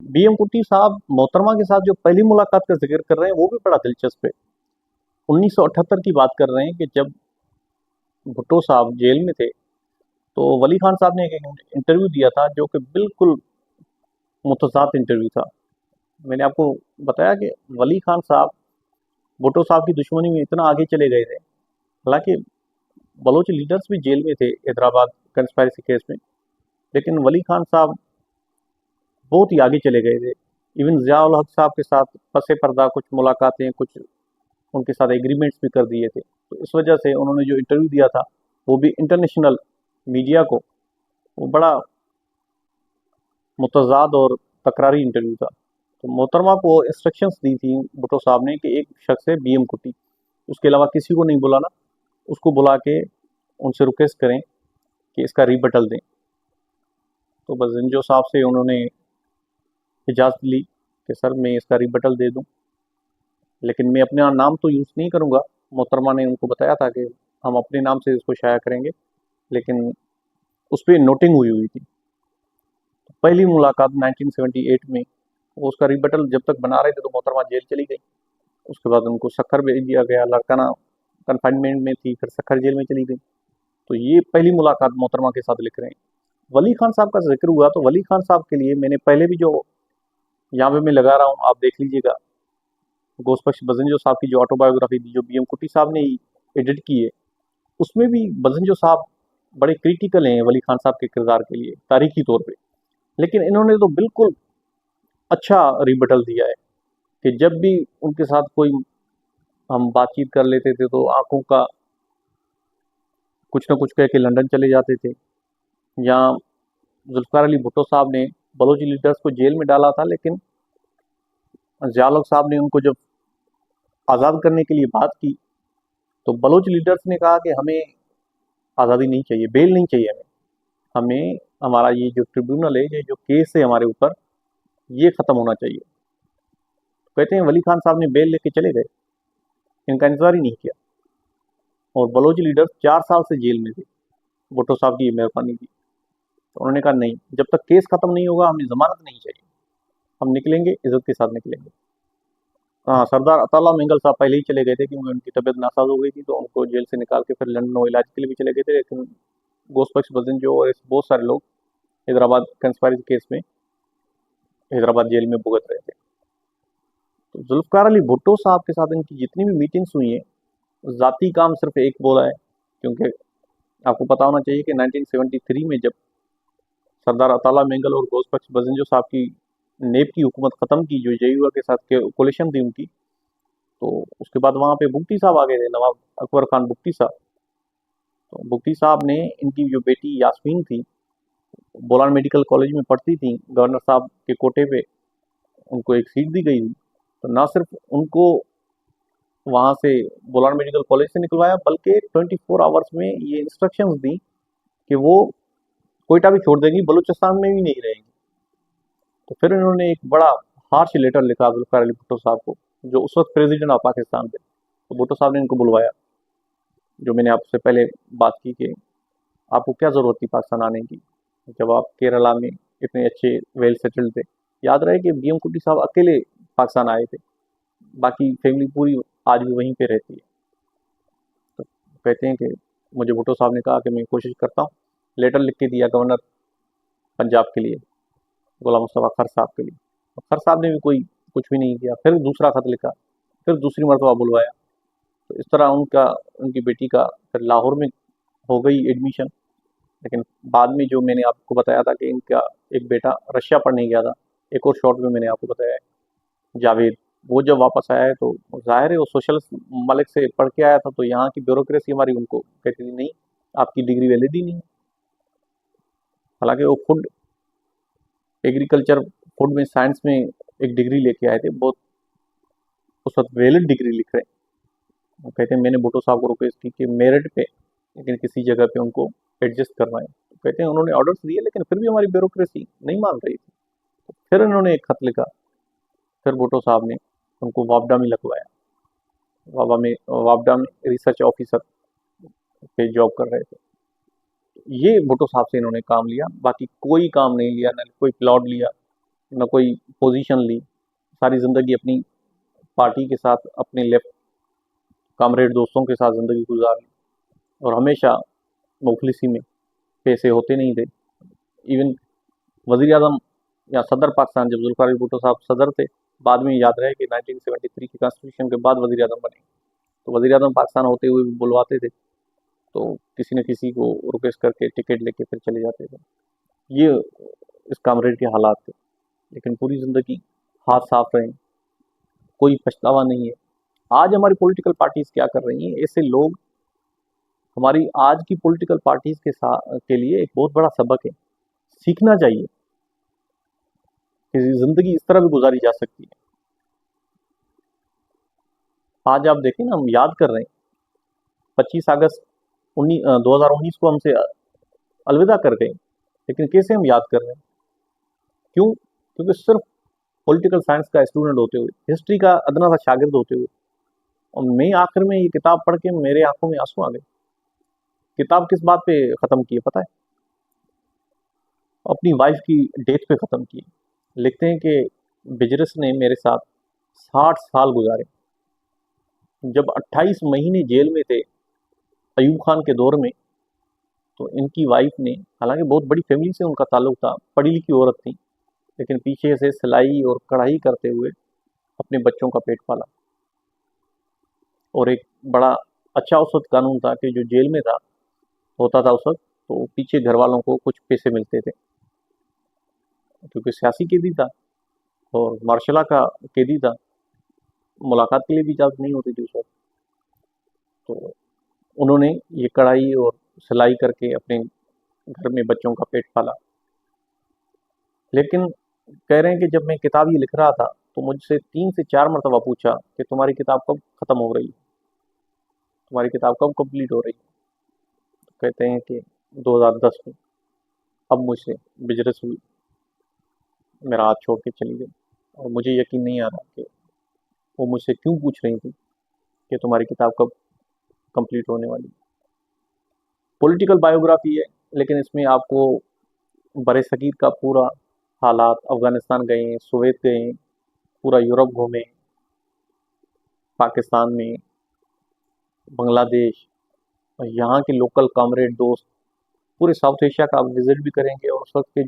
BM कुट्टी साहब मोहतरमा के साथ जो पहली मुलाकात का जिक्र कर रहे हैं वो भी बड़ा दिलचस्प है। 1978 की बात कर रहे हैं कि जब भुट्टो साहब जेल में थे, तो वली खान साहब ने एक इंटरव्यू दिया था जो कि बिल्कुल मुतज़ाद इंटरव्यू था। मैंने आपको बताया कि वली खान साहब भुट्टो साहब की दुश्मनी में इतना आगे चले गए थे। हालांकि बलोच लीडर्स भी जेल में थे हैदराबाद कंस्पायरेसी केस में, लेकिन वली खान साहब बहुत ही आगे चले गए थे। इवन ज़िया-उल हक साहब के साथ पसे पर्दा कुछ मुलाकातें, कुछ उनके साथ एग्रीमेंट्स भी कर दिए थे। तो इस वजह से उन्होंने जो इंटरव्यू दिया था वो भी इंटरनेशनल मीडिया को, वो बड़ा मुतज़ाद और तकरारी इंटरव्यू था। तो मोहतरमा को इंस्ट्रक्शंस दी थी भुट्टो साहब ने कि एक शख्स है बीएम कुट्टी, उसके अलावा किसी को नहीं बुलाना, उसको बुला के उनसे रिक्वेस्ट करें कि इसका रिबटल दें। तो बस जिंजो साहब से उन्होंने इजाज़त ली कि सर मैं इसका रिबटल दे दूं, लेकिन मैं अपना नाम तो यूज़ नहीं करूंगा। मोहतरमा ने उनको बताया था कि हम अपने नाम से इसको शाया करेंगे, लेकिन उस पर नोटिंग हुई हुई थी। तो पहली मुलाकात 1978 में, वो उसका रिबटल जब तक बना रहे थे तो मोहतरमा जेल चली गई। उसके बाद उनको सक्खर भेज दिया गया, लड़काना कन्फाइनमेंट में थी, फिर सक्खर जेल में चली गई। तो ये पहली मुलाकात मोहतरमा के साथ लिख रहे हैं। वली खान साहब का जिक्र हुआ, तो वली खान साहब के लिए मैंने पहले भी जो यहाँ पे मैं लगा रहा हूँ, आप देख लीजिएगा, गोस्पक्ष बजंजो साहब की जो ऑटोबायोग्राफी थी जो बीएम कुट्टी साहब ने एडिट की है, उसमें भी बजंजो साहब बड़े क्रिटिकल हैं वली खान साहब के किरदार के लिए तारीखी तौर पे। लेकिन इन्होंने तो बिल्कुल अच्छा रिबटल दिया है कि जब भी उनके साथ कोई हम बातचीत कर लेते थे तो आंखों का कुछ ना कुछ कह के लंदन चले जाते थे। या जुल्फ़िकार अली भुट्टो साहब ने बलोच लीडर्स को जेल में डाला था, लेकिन ज़िया-उल-हक साहब ने उनको जब आज़ाद करने के लिए बात की, तो बलोच लीडर्स ने कहा कि हमें आज़ादी नहीं चाहिए, बेल नहीं चाहिए हमें, हमें हमारा ये जो ट्रिब्यूनल है, ये जो केस है हमारे ऊपर, ये ख़त्म होना चाहिए। तो कहते हैं वली खान साहब ने बेल लेके चले गए, इनका इंतज़ार ही नहीं किया, और बलोच लीडर्स 4 साल से जेल में थे। भुट्टो साहब की ये मेहरबानी थी। तो उन्होंने कहा नहीं, जब तक केस ख़त्म नहीं होगा हमें ज़मानत नहीं चाहिए, हम निकलेंगे, इज़्ज़त के साथ निकलेंगे। हाँ, सरदार अताउल्लाह मेंगल साहब पहले ही चले गए थे क्योंकि उनकी तबीयत नासाज हो गई थी, तो उनको जेल से निकाल के फिर लंदन वो इलाज के लिए भी चले गए थे। लेकिन गोस्पक्ष बजंजो और ऐसे बहुत सारे लोग हैदराबाद कंस्पायरेसी केस में हैदराबाद जेल में भुगत रहे थे। तो जुल्फ़िकार अली भुट्टो साहब के साथ इनकी जितनी भी मीटिंग्स हुई हैं, ज़ाती काम सिर्फ एक बोला है, क्योंकि आपको पता होना चाहिए कि 1973 में जब सरदार अताउल्लाह मेंगल और गोस्पक्ष बजंजो साहब की नेब की हुकूमत ख़त्म की, जो जेयूआ के साथ कोलिशन थी उनकी, तो उसके बाद वहाँ पे बुगटी साहब आ गए थे, नवाब अकबर खान बुगटी साहब। तो बुगटी साहब ने इनकी जो बेटी यास्मीन थी, बोलान मेडिकल कॉलेज में पढ़ती थी, गवर्नर साहब के कोटे पे उनको एक सीट दी गई थी। तो ना सिर्फ उनको वहाँ से बोलान मेडिकल कॉलेज से निकलवाया, बल्कि 24 आवर्स में ये इंस्ट्रक्शंस दी कि वो कोयटा भी छोड़ देंगी, बलूचिस्तान में भी नहीं रहेंगी। तो फिर इन्होंने एक बड़ा हार्श लेटर लिखा जुल्फ़िकार अली भुट्टो साहब को, जो उस वक्त प्रेसिडेंट ऑफ पाकिस्तान थे। तो भुट्टो साहब ने इनको बुलवाया, जो मैंने आपसे पहले बात की कि आपको क्या ज़रूरत थी पाकिस्तान आने की, जब आप केरला में इतने अच्छे वेल सेटल्ड थे। याद रहे कि बीएम कुट्टी साहब अकेले पाकिस्तान आए थे, बाकी फैमिली पूरी आज भी वहीं पे रहती है। तो कहते हैं कि मुझे भुट्टो साहब ने कहा कि मैं कोशिश करता हूँ, लेटर लिख के दिया गवर्नर पंजाब के लिए, गुलाम मुस्तफ़ा खर साहब के लिए। तो खर साहब ने भी कोई कुछ भी नहीं किया, फिर दूसरा खत लिखा, फिर दूसरी मरतबा बुलवाया। तो इस तरह उनका, उनकी बेटी का फिर लाहौर में हो गई एडमिशन। लेकिन बाद में जो मैंने आपको बताया था कि इनका एक बेटा रशिया पढ़ने गया था, एक और शॉर्ट में मैंने आपको बताया है, जावेद, वो जब वापस आया है तो जाहिर है वो सोशलिस्ट मलिक से पढ़ के आया था, तो यहाँ की ब्यूरोक्रेसी हमारी उनको कहती थी नहीं, आपकी डिग्री वैलिड ही नहीं। हालांकि वो खुद एग्रीकल्चर, फूड में, साइंस में एक डिग्री लेके आए थे, बहुत उस वक्त वैलिड डिग्री लिख रहे हैं। वो कहते हैं मैंने भुट्टो साहब को रिक्वेस्ट की कि मेरिट पे, लेकिन किसी जगह पे उनको एडजस्ट करवाएं। तो कहते हैं उन्होंने ऑर्डर्स दिए, लेकिन फिर भी हमारी ब्यूरोक्रेसी नहीं मान रही थी। तो फिर उन्होंने एक खत लिखा, फिर भुट्टो साहब ने उनको वापडा में लगवाया। वापडा में रिसर्च ऑफिसर पे जॉब कर रहे थे। ये भुट्टो साहब से इन्होंने काम लिया, बाकी कोई काम नहीं लिया, ना कोई प्लॉट लिया, न कोई पोजीशन ली, सारी ज़िंदगी अपनी पार्टी के साथ, अपने लेफ्ट कामरेड दोस्तों के साथ ज़िंदगी गुजारी, और हमेशा मुफलिसी में, पैसे होते नहीं थे। इवन वज़ीर आज़म या सदर पाकिस्तान जब जुल्फ़िकार अली भुट्टो साहब सदर थे, बाद में याद रहे कि 1973 की कॉन्स्टिट्यूशन के बाद वज़ीर आज़म बने, तो वज़ीर आज़म पाकिस्तान होते हुए भी बुलवाते थे, तो किसी न किसी को रिक्वेस्ट करके टिकट लेके फिर चले जाते थे। ये इस कामरेड के हालात थे, लेकिन पूरी ज़िंदगी हाथ साफ रहे, कोई पछतावा नहीं है। आज हमारी पॉलिटिकल पार्टीज़ क्या कर रही हैं, ऐसे लोग हमारी आज की पॉलिटिकल पार्टीज़ के लिए एक बहुत बड़ा सबक है, सीखना चाहिए कि ज़िंदगी इस तरह भी गुजारी जा सकती है। आज आप देखें ना, हम याद कर रहे हैं 25 अगस्त 2019 को हमसे अलविदा कर गए, लेकिन कैसे हम याद कर रहे हैं? क्यों? क्योंकि सिर्फ पॉलिटिकल साइंस का स्टूडेंट होते हुए, हिस्ट्री का अदना सा शागिर्द होते हुए, और मैं आखिर में ये किताब पढ़ के मेरे आंखों में आंसू आ गए। किताब किस बात पे ख़त्म की है पता है? अपनी वाइफ की डेथ पे ख़त्म की है। लिखते हैं कि बिजरस ने मेरे साथ 60 साल गुजारे। जब 28 महीने जेल में थे अयूब खान के दौर में, तो इनकी वाइफ ने, हालांकि बहुत बड़ी फैमिली से उनका ताल्लुक था, पढ़ी लिखी औरत थी, लेकिन पीछे से सिलाई और कढ़ाई करते हुए अपने बच्चों का पेट पाला। और एक बड़ा अच्छा उस वक्त कानून था कि जो जेल में था होता था उस वक्त, तो पीछे घर वालों को कुछ पैसे मिलते थे, क्योंकि सियासी कैदी था और मार्शला का कैदी था, मुलाकात के लिए भी इजाज़त नहीं होती थी उस वक्त। तो उन्होंने ये कढ़ाई और सिलाई करके अपने घर में बच्चों का पेट पाला। लेकिन कह रहे हैं कि जब मैं किताब ये लिख रहा था, तो मुझसे 3 से 4 मरतबा पूछा कि तुम्हारी किताब कब ख़त्म हो रही है, तुम्हारी किताब कब कंप्लीट हो रही है? तो कहते हैं कि 2010 में। अब मुझसे बिजनेस हुई, मेरा हाथ छोड़ के चली गई, और मुझे यकीन नहीं आ रहा कि वो मुझसे क्यों पूछ रही थी कि तुम्हारी किताब कब कंप्लीट होने वाली है। पॉलिटिकल बायोग्राफी है, लेकिन इसमें आपको बरे सगीर का पूरा हालात, अफ़गानिस्तान गए हैं, कुवैत गए हैं, पूरा यूरोप घूमे, पाकिस्तान में, बांग्लादेश, और यहाँ के लोकल कॉमरेड दोस्त, पूरे साउथ एशिया का आप विज़िट भी करेंगे, और उस वक्त के